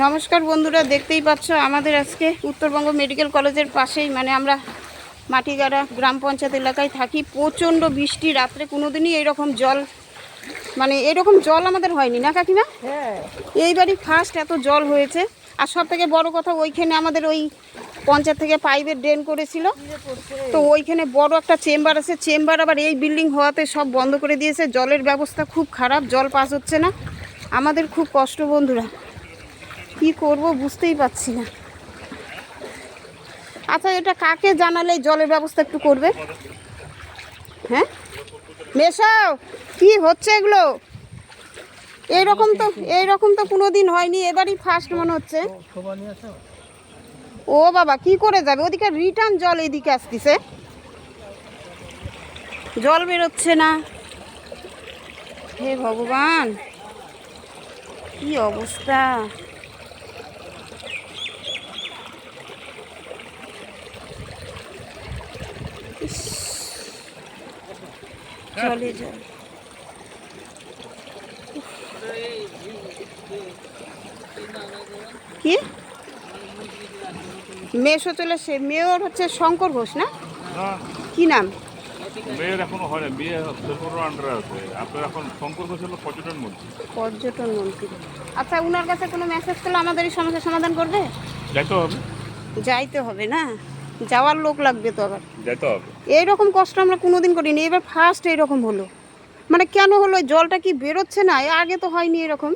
নমস্কার বন্ধুরা, দেখতেই পাচ্ছ আমাদের আজকে উত্তরবঙ্গ মেডিকেল কলেজের পাশেই, মানে আমরা মাটিগাড়া গ্রাম পঞ্চায়েত এলাকায় থাকি। প্রচণ্ড বৃষ্টি, রাত্রে কোনোদিনই এইরকম জল, মানে এরকম জল আমাদের হয়নি না কাকিমা? এইবারই ফার্স্ট এত জল হয়েছে। আর সব থেকে বড় কথা, ওইখানে আমাদের ওই পঞ্চায়েত থেকে পাইপের ড্রেন করেছিল, তো ওইখানে বড় একটা চেম্বার আছে। চেম্বার আবার এই বিল্ডিং হওয়াতে সব বন্ধ করে দিয়েছে। জলের ব্যবস্থা খুব খারাপ, জল পাস হচ্ছে না। আমাদের খুব কষ্ট বন্ধুরা, কি করব বুঝতেই পারছি না। আচ্ছা, এটা কাকে জানালে জলের ব্যবস্থা একটু করবে? হ্যাঁ মেশাও, কি হচ্ছে এগুলো? এইরকম তো কোনোদিন হয়নি, এবারই ফার্স্ট মনে হচ্ছে। ও বাবা, কি করে যাবে? ওদিকে রিটার্ন জল এইদিকে আসতেছে, জল বেরোচ্ছে না। হে ভগবান, কি অবস্থা! জলে জল। কি মেশো চলে সে মেয়র হচ্ছে শঙ্কর ঘোষ না? কি নাম? মেয়ের এখনো হয় না, বিয়ে আন্ডারে আছে। আপনার এখন শঙ্কর ঘোষ হলো পর্যটন মন্ত্রী। পর্যটন মন্ত্রী। আচ্ছা, উনার কাছে কোনো মেসেজ পেলে আমাদের এই সমস্যার সমাধান করবে? যাইতে হবে না? যাওয়ার লোক লাগবে তো, আবার যাইতে হবে। এইরকম কষ্ট আমরা কোনোদিন করিনি, এবার ফার্স্ট এইরকম হলো। মানে কেন হলো? জলটা কি বেরোচ্ছে না? আগে তো হয়নি এরকম।